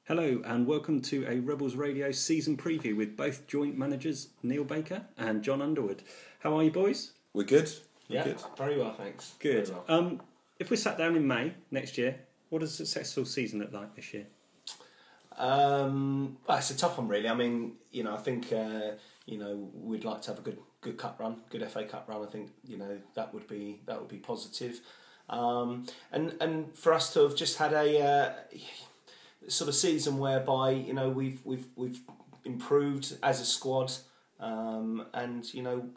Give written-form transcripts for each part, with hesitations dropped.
Hello and welcome to a Rebels Radio season preview with both joint managers Neil Baker and John Underwood. How are you boys? We're good. Yeah, good. Very well, thanks. Good. Very well. If we sat down in May next year, what does a successful season look like this year? Well, it's a tough one, really. I mean, I think we'd like to have a good cup run, good FA Cup run. I think that would be positive, and for us to have just had a sort of season whereby we've improved as a squad, and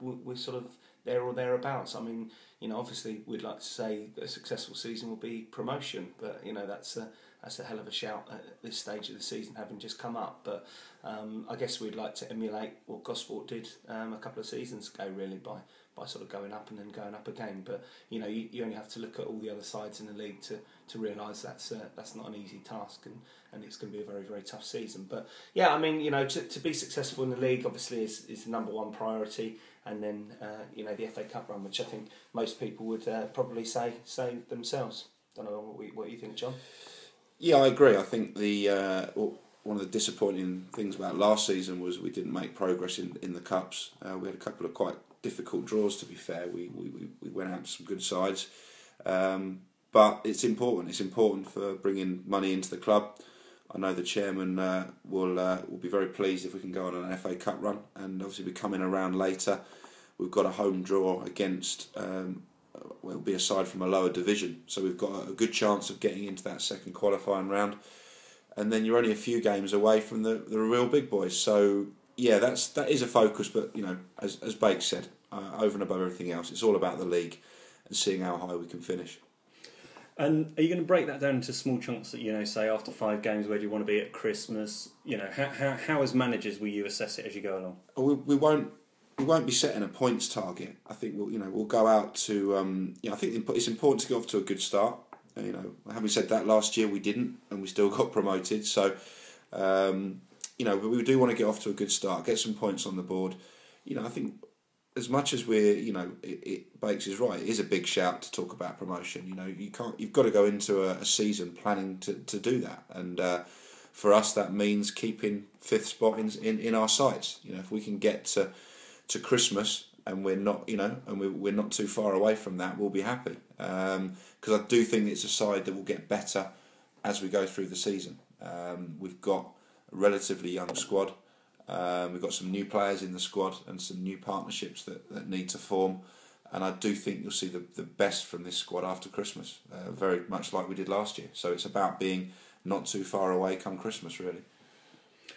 we're sort of there or thereabouts. I mean, obviously we'd like to say that a successful season will be promotion, but that's a hell of a shout at this stage of the season, having just come up. But I guess we'd like to emulate what Gosport did a couple of seasons ago, really, by sort of going up and then going up again. But you only have to look at all the other sides in the league to realise that's not an easy task, and it's going to be a very, very tough season. But yeah, I mean, to be successful in the league obviously is the number one priority, and then the FA Cup run, which I think most people would probably say themselves. Don't know what you think, John. Yeah, I agree. I think one of the disappointing things about last season was we didn't make progress in the cups. We had a couple of quite difficult draws, to be fair. We went out to some good sides, but it's important. It's important for bringing money into the club. I know the chairman will be very pleased if we can go on an FA Cup run, and obviously we're coming around later. We've got a home draw against. It'll be a side from a lower division, so we've got a good chance of getting into that second qualifying round, and then you're only a few games away from the real big boys. So yeah, that is a focus, but as Bake said, over and above everything else, it's all about the league and seeing how high we can finish. And are you going to break that down into small chunks that say after 5 games, where do you want to be at Christmas? How as managers will you assess it as you go along? We won't be setting a points target. I think we'll go out to. I think it's important to get off to a good start. Having said that, last year we didn't, and we still got promoted. So, but we do want to get off to a good start, get some points on the board. I think as much as Bakes is right, it is a big shout to talk about promotion. You've got to go into a season planning to do that, and for us that means keeping 5th spot in our sights. If we can get to Christmas and we're not, we're not too far away from that, we'll be happy. Because I do think it's a side that will get better as we go through the season. We've got a relatively young squad. We've got some new players in the squad and some new partnerships that need to form. And I do think you'll see the best from this squad after Christmas, very much like we did last year. So it's about being not too far away come Christmas, really.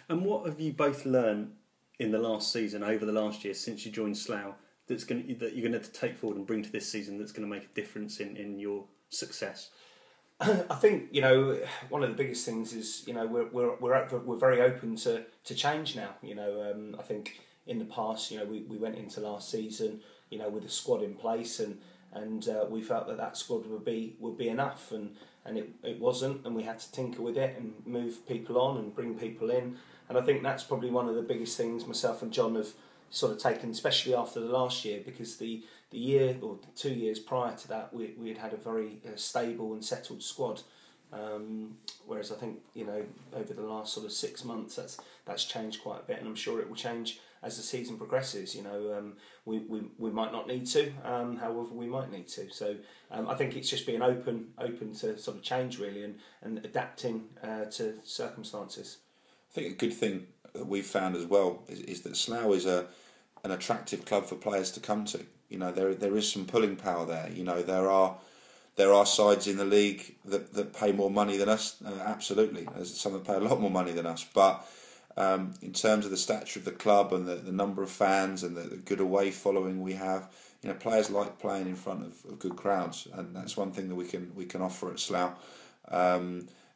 And what have you both learned in the last season, over the last year, since you joined Slough, that you're going to take forward and bring to this season that's going to make a difference in your success? I think one of the biggest things is we're very open to change now. I think in the past we went into last season with a squad in place, and we felt that squad would be enough, and it wasn't, and we had to tinker with it and move people on and bring people in. And I think that's probably one of the biggest things myself and John have sort of taken, especially after the last year, because the year or 2 years prior to that, we had a very stable and settled squad. Whereas I think over the last sort of 6 months, that's changed quite a bit, and I'm sure it will change as the season progresses. We might not need to, however we might need to. So I think it's just being open to sort of change, really, and adapting to circumstances. I think a good thing that we've found as well is that Slough is an attractive club for players to come to. There is some pulling power there. There are sides in the league that pay more money than us. Absolutely, there's some that pay a lot more money than us. But in terms of the stature of the club and the number of fans and the good away following we have, players like playing in front of good crowds, and that's one thing that we can offer at Slough.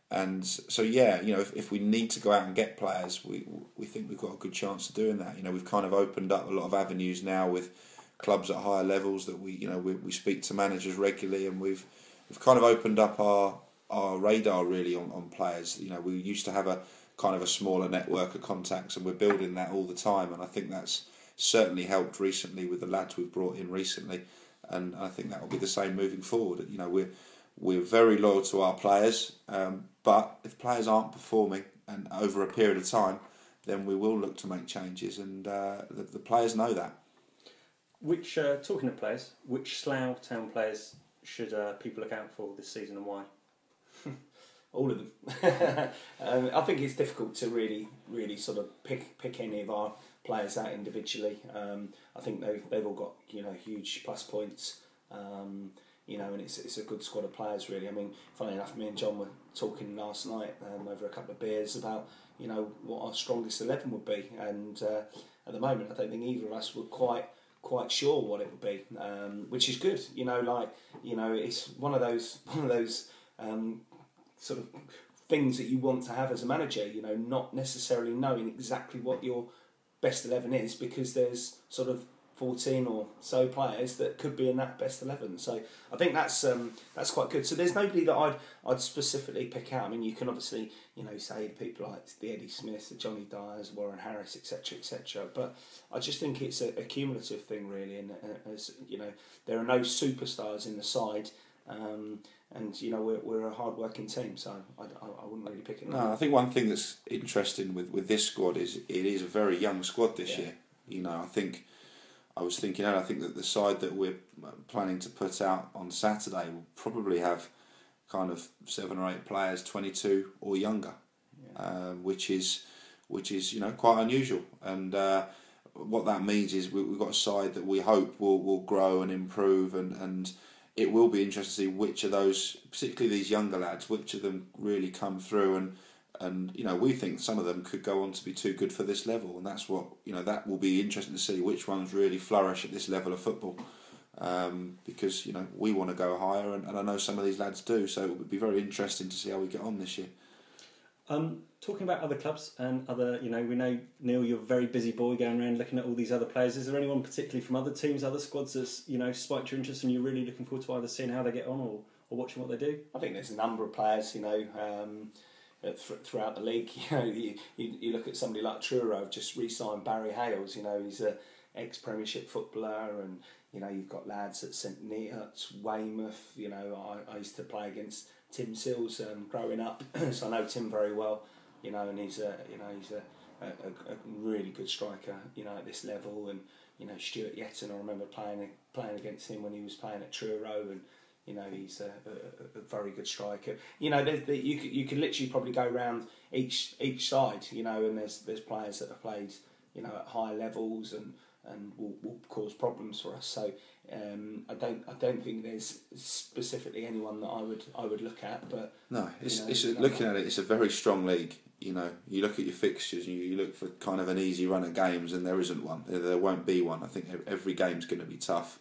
And so if we need to go out and get players, we think we've got a good chance of doing that. We've kind of opened up a lot of avenues now with clubs at higher levels that we speak to managers regularly, and we've kind of opened up our radar really on players. We used to have a kind of a smaller network of contacts, and we're building that all the time, and I think that's certainly helped recently with the lads we've brought in recently, and I think that will be the same moving forward. We're very loyal to our players, But if players aren't performing and over a period of time, then we will look to make changes, and the players know that. Which talking of players, which Slough Town players should people look out for this season, and why? All of them. I think it's difficult to really sort of pick any of our players out individually. I think they've all got huge plus points. And it's a good squad of players really. I mean, funnily enough, me and John were talking last night over a couple of beers about what our strongest 11 would be, and at the moment I don't think either of us were quite sure what it would be, which is good. It's one of those sort of things that you want to have as a manager. Not necessarily knowing exactly what your best 11 is, because there's sort of 14 or so players that could be in that best 11. So I think that's quite good. So there's nobody that I'd specifically pick out. I mean, you can obviously say people like the Eddie Smiths, the Johnny Dyers, Warren Harris, etc. But I just think it's a cumulative thing really, and as there are no superstars in the side. And we're a hard-working team, so I wouldn't really pick it. No, I think one thing that's interesting with this squad is it is a very young squad this year. I was thinking, and I think that the side that we're planning to put out on Saturday will probably have kind of 7 or 8 players, 22 or younger, which is quite unusual. And what that means is we've got a side that we hope will grow and improve, and it will be interesting to see which of those, particularly these younger lads, which of them really come through, and we think some of them could go on to be too good for this level, and that's what that will be interesting to see which ones really flourish at this level of football, because we want to go higher, and I know some of these lads do, so it would be very interesting to see how we get on this year. Talking about other clubs and other, we know, Neil, you're a very busy boy going around looking at all these other players. Is there anyone particularly from other teams, other squads that's, spiked your interest and you're really looking forward to either seeing how they get on or watching what they do? I think there's a number of players, throughout the league. You look at somebody like Truro, just re-signed Barry Hales. He's a ex-Premiership footballer, and you've got lads at St Neots, Weymouth. I used to play against Tim Sills growing up, so I know Tim very well. And he's a really good striker. At this level, and Stuart Yetton, I remember playing against him when he was playing at Truro, and he's a very good striker. You could literally probably go around each side. And there's players that have played at high levels and will cause problems for us. So I don't think there's specifically anyone that I would look at. But no, looking at it, it's a very strong league. You look at your fixtures, you look for kind of an easy run of games, and there isn't one. There won't be one. I think every game's going to be tough.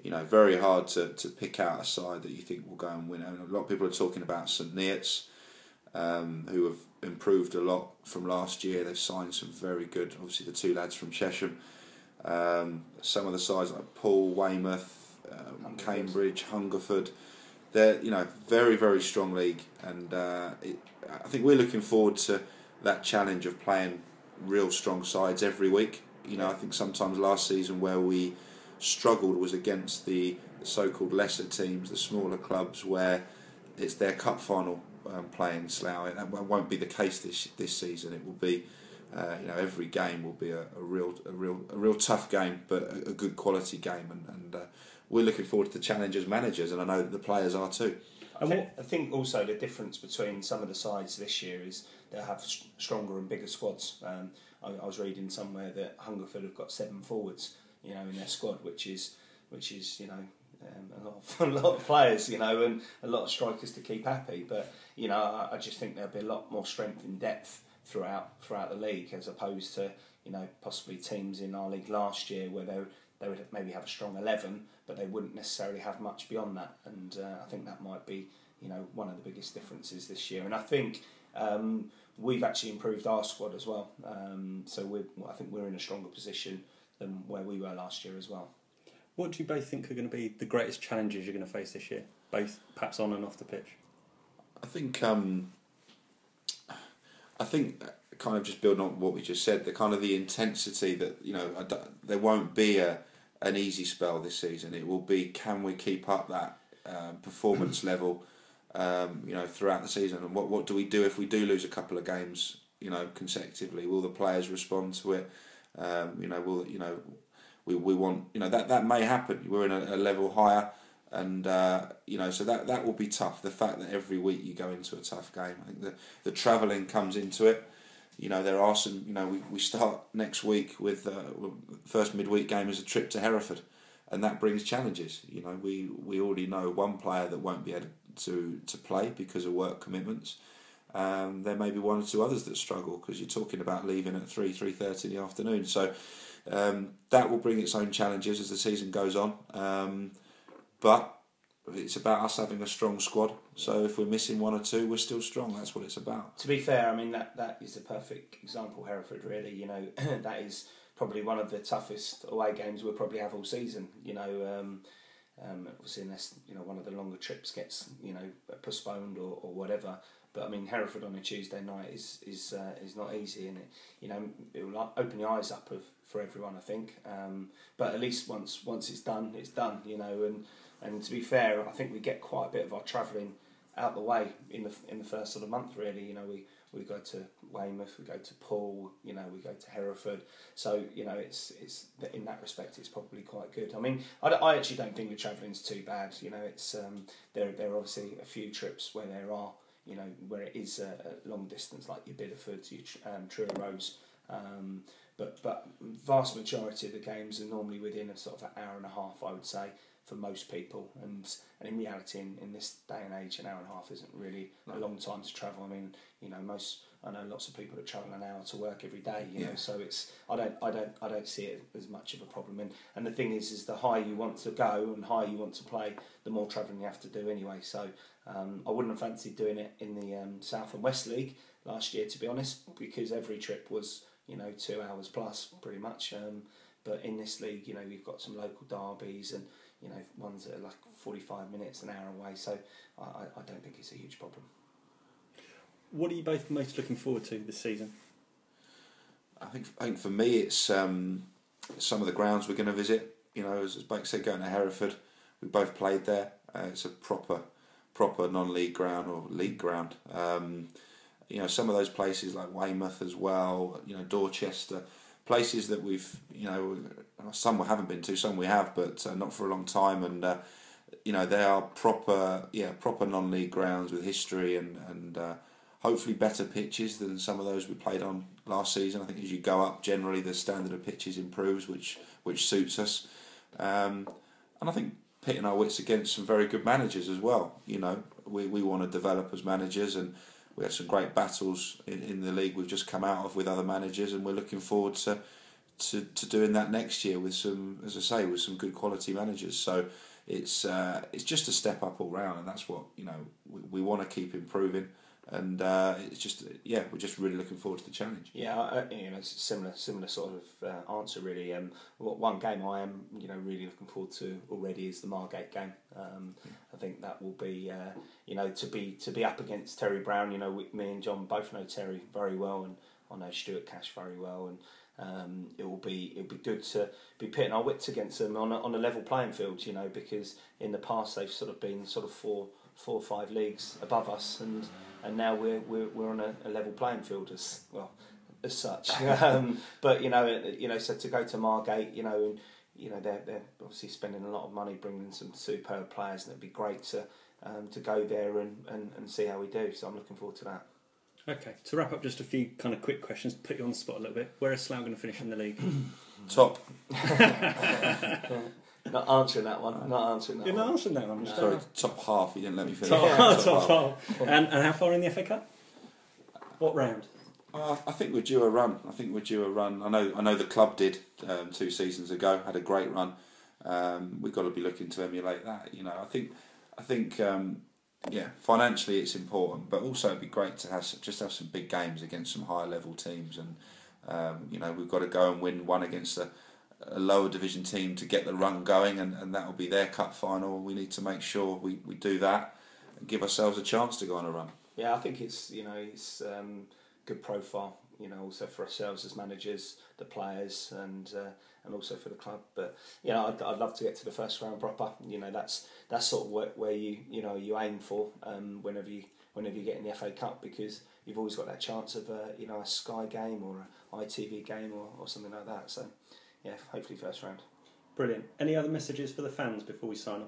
Very hard to pick out a side that you think will go and win. And a lot of people are talking about St Neots, who have improved a lot from last year. They've signed some very good, obviously the 2 lads from Chesham. Some of the sides like Poole, Weymouth, Cambridge, Hungerford. They're very, very strong league, and I think we're looking forward to that challenge of playing real strong sides every week. I think sometimes last season where we struggled was against the so-called lesser teams, the smaller clubs, where it's their cup final playing Slough. That won't be the case this season. It will be, every game will be a real tough game, but a good quality game, and we're looking forward to the challenge as managers, and I know that the players are too. I think also the difference between some of the sides this year is they'll have stronger and bigger squads. I was reading somewhere that Hungerford have got 7 forwards, in their squad, which is a lot of players, and a lot of strikers to keep happy. But I just think there'll be a lot more strength in depth throughout the league, as opposed to possibly teams in our league last year where they would maybe have a strong 11, but they wouldn't necessarily have much beyond that. And I think that might be one of the biggest differences this year. And I think we've actually improved our squad as well. So I think we're in a stronger position than where we were last year as well. What do you both think are going to be the greatest challenges you're going to face this year, both perhaps on and off the pitch? I think kind of just building on what we just said, the intensity that there won't be an easy spell this season. It will be, can we keep up that performance level throughout the season. And what do we do if we do lose a couple of games, consecutively? Will the players respond to it? We want, that may happen. We're in a level higher, and so that will be tough. The fact that every week you go into a tough game, I think the travelling comes into it. There are some. We start next week with first midweek game is a trip to Hereford, and that brings challenges. We already know one player that won't be able to play because of work commitments. There may be one or two others that struggle because you're talking about leaving at 3:30 in the afternoon. So that will bring its own challenges as the season goes on. But it's about us having a strong squad. So if we're missing one or two, we're still strong. That's what it's about. To be fair, I mean that is a perfect example. Hereford, really, that is probably one of the toughest away games we'll probably have all season. Obviously, unless one of the longer trips gets postponed or whatever. But I mean, Hereford on a Tuesday night is not easy, and it will open the eyes up for everyone, I think. But at least once it's done, and to be fair, I think we get quite a bit of our travelling out the way in the first sort of month. Really, we go to Weymouth, we go to Poole, we go to Hereford. So it's in that respect, it's probably quite good. I mean, I actually don't think the travelling's too bad. It's there are obviously a few trips where there are. Where it is a long distance, like your Biddeford, your Truro Roads, but vast majority of the games are normally within a sort of an hour and a half, I would say, for most people. And in reality, in this day and age, an hour and a half isn't really a long time to travel. I mean, I know lots of people that travel an hour to work every day. So it's I don't see it as much of a problem. And the thing is the higher you want to go and higher you want to play, the more travelling you have to do anyway. So I wouldn't have fancied doing it in the South and West League last year, to be honest, because every trip was 2 hours plus pretty much. But in this league, you've got some local derbies and ones that are like 45 minutes, an hour away. So I don't think it's a huge problem. What are you both most looking forward to this season? I think for me it's some of the grounds we're going to visit. As Blake said, going to Hereford, we both played there. It's a proper non-league ground or league ground. Some of those places like Weymouth as well. Dorchester, places that we've some we haven't been to, some we have, but not for a long time. And they are proper non-league grounds with history and hopefully better pitches than some of those we played on last season. I think as you go up, generally the standard of pitches improves, which suits us. And I think pitting our wits against some very good managers as well. We want to develop as managers, and we had some great battles in the league we've just come out of with other managers, and we're looking forward to doing that next year with some, as I say, with some good quality managers. So it's just a step up all round, and that's what we want to keep improving. And it's just we're just really looking forward to the challenge. Yeah, it's a similar sort of answer really. One game I am really looking forward to already is the Margate game. I think that will be to be up against Terry Brown. Me and John both know Terry very well, and I know Stuart Cash very well, and it'll be good to be pitting our wits against them on a level playing field. Because in the past they've sort of been sort of four or five leagues above us, and now we're on a level playing field as such. But so to go to Margate, they're obviously spending a lot of money bringing in some superb players, and it'd be great to go there and see how we do. So I'm looking forward to that. Okay, to wrap up, just a few kind of quick questions to put you on the spot a little bit. Where is Slough going to finish in the league? Top. Not answering that one. You're not answering that one. Sorry, top half. You didn't let me finish. Top half. And how far in the FA Cup? What round? I think we're due a run. I know the club did 2 seasons ago. Had a great run. We've got to be looking to emulate that. I think financially it's important, but also it'd be great to have some big games against some higher level teams, and we've got to go and win one against a lower division team to get the run going, and that will be their cup final. We need to make sure we do that and give ourselves a chance to go on a run. Yeah, I think it's good profile. Also for ourselves as managers, the players, and also for the club. But I'd love to get to the first round proper. That's sort of where you aim for whenever you get in the FA Cup, because you've always got that chance of a Sky game or an ITV game or something like that. So yeah, hopefully first round. Brilliant. Any other messages for the fans before we sign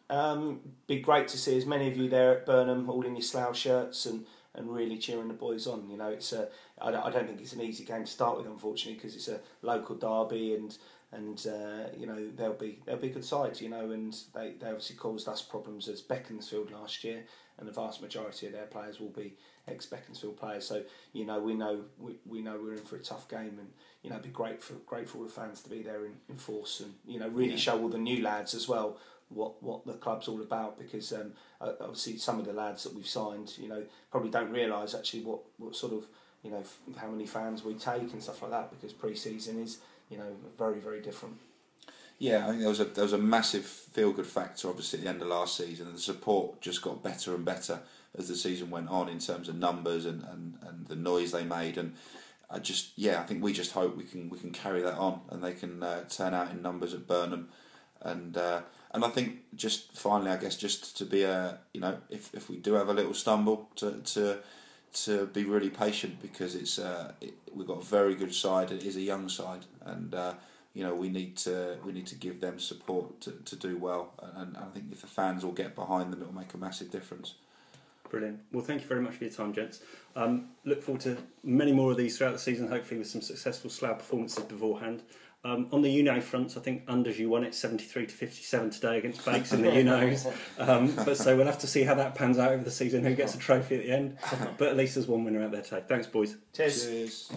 off? Be great to see as many of you there at Burnham, all in your Slough shirts and really cheering the boys on. It's I don't think it's an easy game to start with, unfortunately, because it's a local derby and they'll be a good side, and they obviously caused us problems as Beaconsfield last year, and the vast majority of their players will be ex-Beaconsfield players. So we know we're in for a tough game, and it'd be great for all the fans to be there in force, and really show all the new lads as well what the club's all about, because obviously some of the lads that we've signed probably don't realise actually what sort of how many fans we take and stuff like that, because pre-season is very, very different. Yeah, I think there was a massive feel-good factor obviously at the end of last season, and the support just got better and better as the season went on in terms of numbers and the noise they made, and I think we just hope we can carry that on, and they can turn out in numbers at Burnham, and I think just finally, I guess, just to be if we do have a little stumble to be really patient, because we've got a very good side. It is a young side, and we need to give them support to do well. And I think if the fans all get behind them, it will make a massive difference. Brilliant. Well, thank you very much for your time, gents. Look forward to many more of these throughout the season, hopefully with some successful Slough performances beforehand. On the UNO fronts, I think Unders, you won it 73-57 today against Bakes in the UNOs. But so we'll have to see how that pans out over the season, who gets a trophy at the end. But at least there's one winner out there today. Thanks, boys. Cheers.